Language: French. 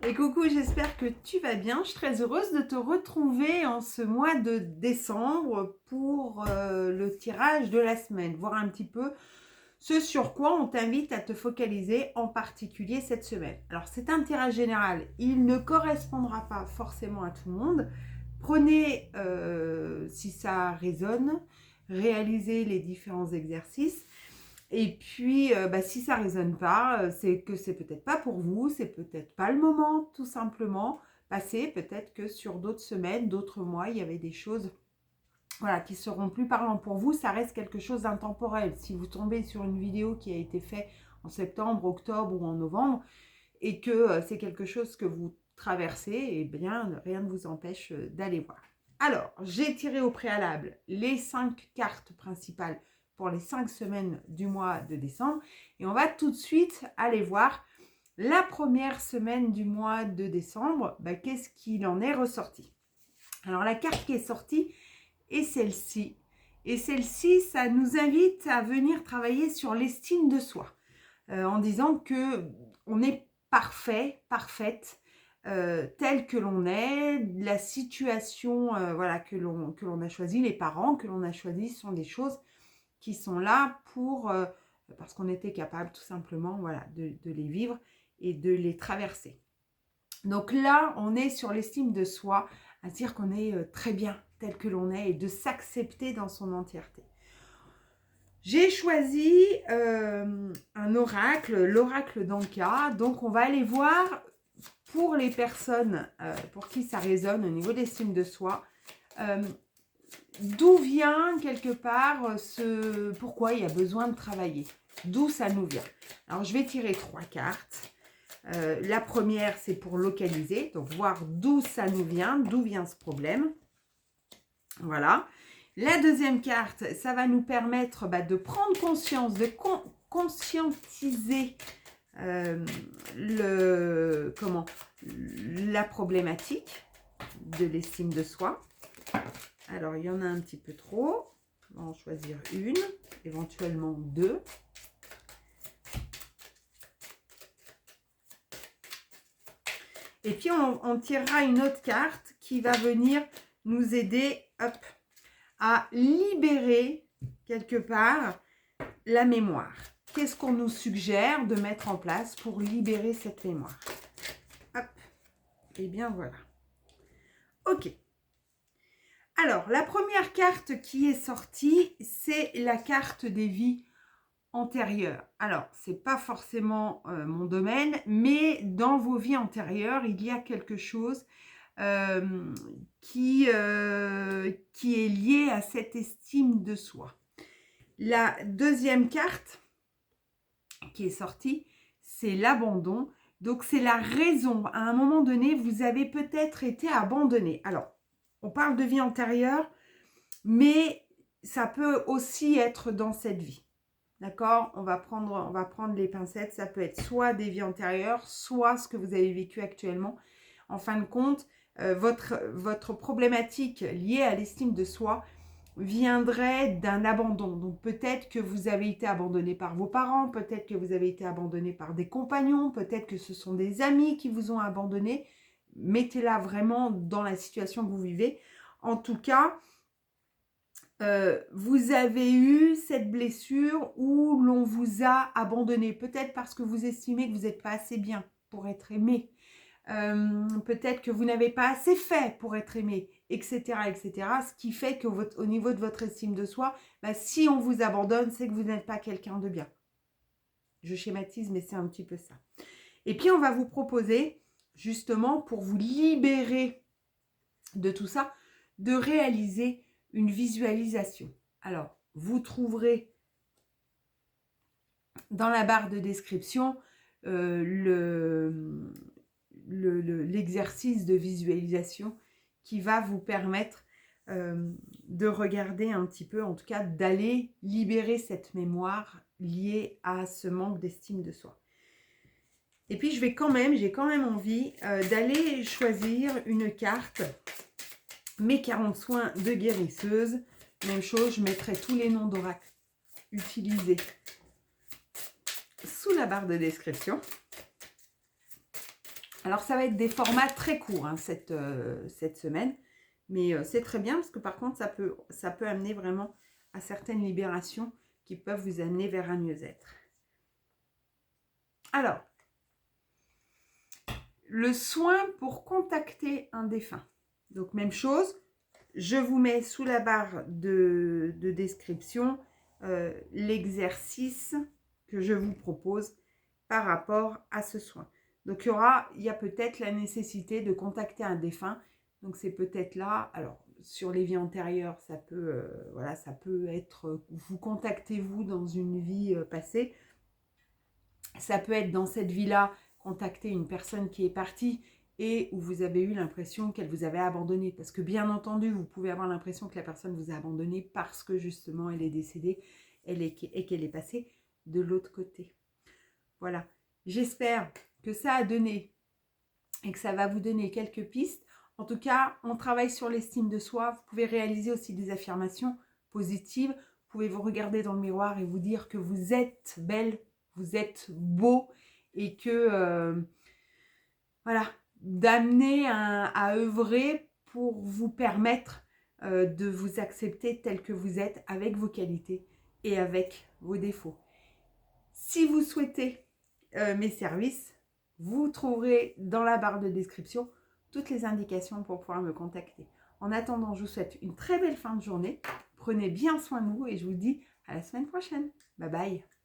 Et coucou, j'espère que tu vas bien. Je suis très heureuse de te retrouver en ce mois de décembre pour le tirage de la semaine. Voir un petit peu ce sur quoi on t'invite à te focaliser en particulier cette semaine. Alors c'est un tirage général, il ne correspondra pas forcément à tout le monde. Prenez, si ça résonne, réalisez les différents exercices. Et puis, si ça ne résonne pas, c'est que c'est peut-être pas pour vous, c'est peut-être pas le moment, tout simplement. Passez, peut-être que sur d'autres semaines, d'autres mois, il y avait des choses voilà, qui seront plus parlantes pour vous. Ça reste quelque chose d'intemporel. Si vous tombez sur une vidéo qui a été faite en septembre, octobre ou en novembre, et que c'est quelque chose que vous traversez, eh bien, rien ne vous empêche d'aller voir. Alors, j'ai tiré au préalable les 5 cartes principales pour les 5 semaines du mois de décembre. Et on va tout de suite aller voir la première semaine du mois de décembre. Qu'est-ce qu'il en est ressorti? Alors, la carte qui est sortie est celle-ci. Et celle-ci, ça nous invite à venir travailler sur l'estime de soi. En disant qu'on est parfait, parfaite, tel que l'on est, la situation que l'on a choisie, les parents que l'on a choisis sont des choses qui sont là parce qu'on était capable tout simplement de les vivre et de les traverser. Donc là, on est sur l'estime de soi, à dire qu'on est très bien tel que l'on est et de s'accepter dans son entièreté. J'ai choisi un oracle, l'oracle d'Anka. Donc, on va aller voir pour les personnes pour qui ça résonne au niveau d'estime de soi, d'où vient quelque part pourquoi il y a besoin de travailler, d'où ça nous vient. Alors, je vais tirer 3 cartes. La première, c'est pour localiser, donc voir d'où ça nous vient, d'où vient ce problème. Voilà. La deuxième carte, ça va nous permettre de prendre conscience, de conscientiser la problématique de l'estime de soi. Alors, il y en a un petit peu trop. On va en choisir une, éventuellement 2. Et puis, on tirera une autre carte qui va venir nous aider à libérer quelque part la mémoire. Qu'est-ce qu'on nous suggère de mettre en place pour libérer cette mémoire? Et bien voilà. Ok. Alors, la première carte qui est sortie, c'est la carte des vies antérieures. Alors, c'est pas forcément mon domaine, mais dans vos vies antérieures, il y a quelque chose qui est lié à cette estime de soi. La deuxième carte qui est sortie, c'est l'abandon. Donc, c'est la raison. À un moment donné, vous avez peut-être été abandonné. Alors, on parle de vie antérieure, mais ça peut aussi être dans cette vie. D'accord? On va prendre les pincettes. Ça peut être soit des vies antérieures, soit ce que vous avez vécu actuellement. En fin de compte, votre problématique liée à l'estime de soi viendrait d'un abandon. Donc peut-être que vous avez été abandonné par vos parents, peut-être que vous avez été abandonné par des compagnons, peut-être que ce sont des amis qui vous ont abandonné. Mettez-la vraiment dans la situation que vous vivez. En tout cas, vous avez eu cette blessure où l'on vous a abandonné. Peut-être parce que vous estimez que vous n'êtes pas assez bien pour être aimé. Peut-être que vous n'avez pas assez fait pour être aimé, etc., etc. Ce qui fait qu'au niveau de votre estime de soi, si on vous abandonne, c'est que vous n'êtes pas quelqu'un de bien. Je schématise, mais c'est un petit peu ça. Et puis, on va vous proposer, justement, pour vous libérer de tout ça, de réaliser une visualisation. Alors, vous trouverez dans la barre de description l'exercice de visualisation qui va vous permettre de regarder un petit peu, en tout cas d'aller libérer cette mémoire liée à ce manque d'estime de soi. Et puis j'ai quand même envie d'aller choisir une carte, mes 40 soins de guérisseuse. Même chose, je mettrai tous les noms d'oracles utilisés sous la barre de description. Alors, ça va être des formats très courts hein, cette semaine. Mais c'est très bien parce que par contre, ça peut amener vraiment à certaines libérations qui peuvent vous amener vers un mieux-être. Alors, le soin pour contacter un défunt. Donc, même chose, je vous mets sous la barre de description l'exercice que je vous propose par rapport à ce soin. Donc, il y a peut-être la nécessité de contacter un défunt. Donc, c'est peut-être là, alors, sur les vies antérieures, ça peut, ça peut être, vous contactez vous dans une vie passée. Ça peut être dans cette vie-là, contacter une personne qui est partie et où vous avez eu l'impression qu'elle vous avait abandonné. Parce que bien entendu, vous pouvez avoir l'impression que la personne vous a abandonné parce que justement, elle est décédée et qu'elle est passée de l'autre côté. Voilà. J'espère que ça a donné et que ça va vous donner quelques pistes. En tout cas, on travaille sur l'estime de soi. Vous pouvez réaliser aussi des affirmations positives. Vous pouvez vous regarder dans le miroir et vous dire que vous êtes belle, vous êtes beau et que, voilà, d'amener à œuvrer pour vous permettre de vous accepter tel que vous êtes avec vos qualités et avec vos défauts. Si vous souhaitez mes services, vous trouverez dans la barre de description toutes les indications pour pouvoir me contacter. En attendant, je vous souhaite une très belle fin de journée. Prenez bien soin de vous et je vous dis à la semaine prochaine. Bye bye.